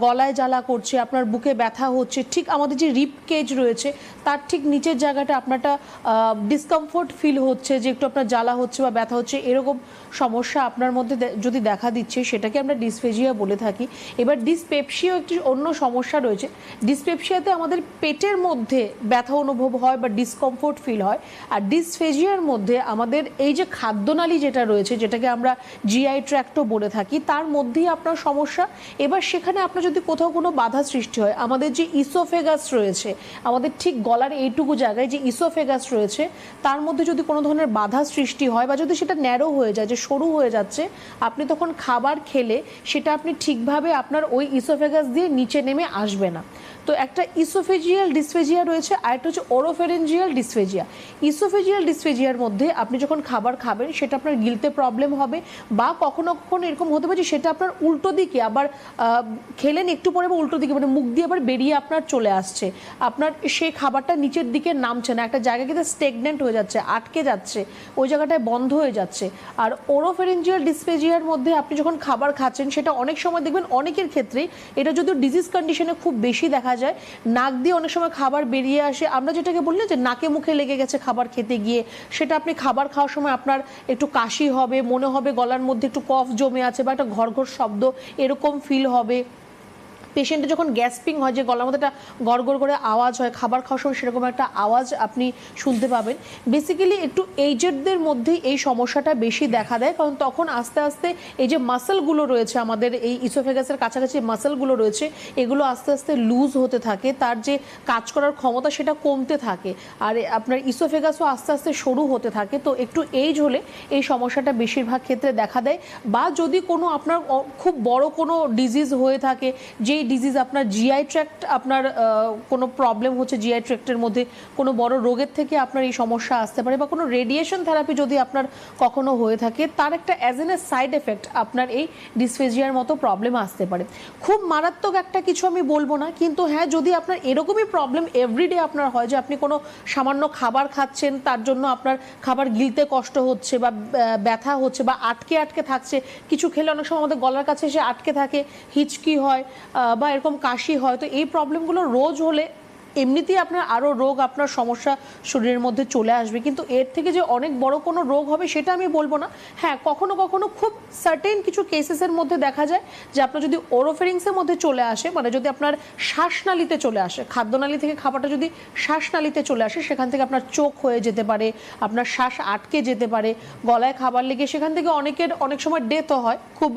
গলায় জ্বালা করছে, আপনার বুকে ব্যথা হচ্ছে, ঠিক আমাদের যে রিব কেজ রয়েছে তার ঠিক নিচের জায়গাটা আপনারটা ডিসকমফোর্ট ফিল হচ্ছে, যে একটু আপনার জ্বালা হচ্ছে বা ব্যথা হচ্ছে, এরকম সমস্যা আপনার মধ্যে যদি দেখা দিচ্ছে সেটাকে আমরা ডিসফেজিয়া বলে থাকি। এবার ডিসপেপসিয়াও একটি অন্য সমস্যা রয়েছে। ডিসপেপসিয়াতে আমাদের পেটের মধ্যে ব্যথা অনুভব হয় বা ডিসকমফোর্ট ফিল হয়, আর ডিসফেজিয়ার মধ্যে আমাদের এই যে খাদ্যনালী যেটা রয়েছে, যেটাকে আমরা জিআই ট্র্যাক্টও বলে থাকি, তার মধ্যেই আপনার সমস্যা। এবার সেখানে আপনার যদি কোথাও কোনো বাধা সৃষ্টি হয়, আমাদের যে ইসোফেগাস রয়েছে, আমাদের ঠিক গলার এইটুকু জায়গায় যে ইসোফেগাস রয়েছে, তার মধ্যে যদি কোনো ধরনের বাধা সৃষ্টি হয় বা যদি সেটা ন্যারো হয়ে যায়, যে সরু হয়ে যাচ্ছে, আপনি তখন খাবার খেলে সেটা আপনি ঠিকভাবে আপনার ওই ইসোফেগাস দিয়ে নিচে নেমে আসবে না। তো একটা ইসোফেজিয়াল ডিসফেজিয়া রয়েছে, আর একটা হচ্ছে ওরোফেরেঞ্জিয়াল ডিসফেজিয়া। ইসোফেজিয়াল ডিসফেজিয়ার মধ্যে আপনি যখন খাবার খাবেন সেটা আপনার গিলতে প্রবলেম হবে, বা কখনো কখনো এরকম হতে পারে যে সেটা আপনার উল্টো দিকে আবার খেলেন একটু পরে বা উল্টো দিকে, মানে মুখ দিয়ে আবার বেরিয়ে আপনার চলে আসছে, আপনার সেই খাবারটা নিচের দিকে নামছে না, একটা জায়গা কিন্তু স্টেগনেন্ট হয়ে যাচ্ছে, আটকে যাচ্ছে, ওই জায়গাটায় বন্ধ হয়ে যাচ্ছে। আর ওরোফেরেঞ্জিয়াল ডিসফেজিয়ার মধ্যে আপনি যখন খাবার খাচ্ছেন, সেটা অনেক সময় দেখবেন অনেকের ক্ষেত্রেই, এটা যদিও ডিজিজ কন্ডিশনে খুব বেশি দেখা যায়, নাক দিয়ে অনেক সময় খাবার বেরিয়ে আসে, আমরা যেটাকে বলি না যে নাকে মুখে লেগে গেছে খাবার খেতে গিয়ে, সেটা আপনি খাবার খাওয়ার সময় আপনার একটু কাশি হবে, মনে হবে গলার মধ্যে একটু কফ জমে আছে বা একটা ঘরঘর শব্দ এরকম ফিল হবে। পেশেন্টের যখন গ্যাসপিং হয়, যে গলার মধ্যে একটা গড়গড় করে আওয়াজ হয়, খাবার খাওয়ার সময় সেরকম একটা আওয়াজ আপনি শুনতে পাবেন। বেসিক্যালি একটু এইজেডদের মধ্যেই এই সমস্যাটা বেশি দেখা দেয়, কারণ তখন আস্তে আস্তে এই যে মাসেলগুলো রয়েছে, আমাদের এই ইসোফেগাসের কাছাকাছি মাসেলগুলো রয়েছে, এগুলো আস্তে আস্তে লুজ হতে থাকে, তার যে কাজ করার ক্ষমতা সেটা কমতে থাকে, আর আপনার ইসোফেগাসও আস্তে আস্তে সরু হতে থাকে। তো একটু এইজ হলে এই সমস্যাটা বেশিরভাগ ক্ষেত্রে দেখা দেয়। বা যদি কোনো আপনার খুব বড় কোনো ডিজিজ হয়ে থাকে, যে ডিজিজ আপনার জিআই ট্র্যাক্ট, আপনার কোনো প্রবলেম হচ্ছে জিআই ট্র্যাক্টের মধ্যে, কোনো বড় রোগের থেকে আপনার এই সমস্যা আসতে পারে, বা কোনো রেডিয়েশন থেরাপি যদি আপনার কখনো হয়ে থাকে, তার একটা as N A side effect আপনার এই ডিসফেজিয়ার মতো প্রবলেম আসতে পারে। খুব মারাত্মক একটা কিছু আমি বলবো না, কিন্তু হ্যাঁ, যদি আপনার এরকমই প্রবলেম এভরিডে আপনার হয়, যে আপনি কোনো সামান্য খাবার খাচ্ছেন, তার জন্য আপনার খাবার গিলতে কষ্ট হচ্ছে বা ব্যথা হচ্ছে বা আটকে আটকে থাকছে, কিছু খেলে অনেক সময় আমাদের গলার কাছে এসে আটকে থাকে, হিচকি হয় বা এরকম কাশি হয়, তো এই প্রবলেমগুলো রোজ হলে এমনিতেই আপনার আরও রোগ, আপনার সমস্যা শরীরের মধ্যে চলে আসবে। কিন্তু এর থেকে যে অনেক বড় কোনো রোগ হবে সেটা আমি বলবো না। হ্যাঁ, কখনো কখনো খুব সার্টেন কিছু কেসেসের মধ্যে দেখা যায় যে আপনার যদি ওরোফেরিংসের মধ্যে চলে আসে, মানে যদি আপনার শ্বাসনালীতে চলে আসে, খাদ্যনালী থেকে খাবারটা যদি শ্বাসনালীতে চলে আসে, সেখান থেকে আপনার চোখ হয়ে যেতে পারে, আপনার শ্বাস আটকে যেতে পারে, গলায় খাবার লেগে সেখান থেকে অনেকের অনেক সময় ডেথও হয়। খুব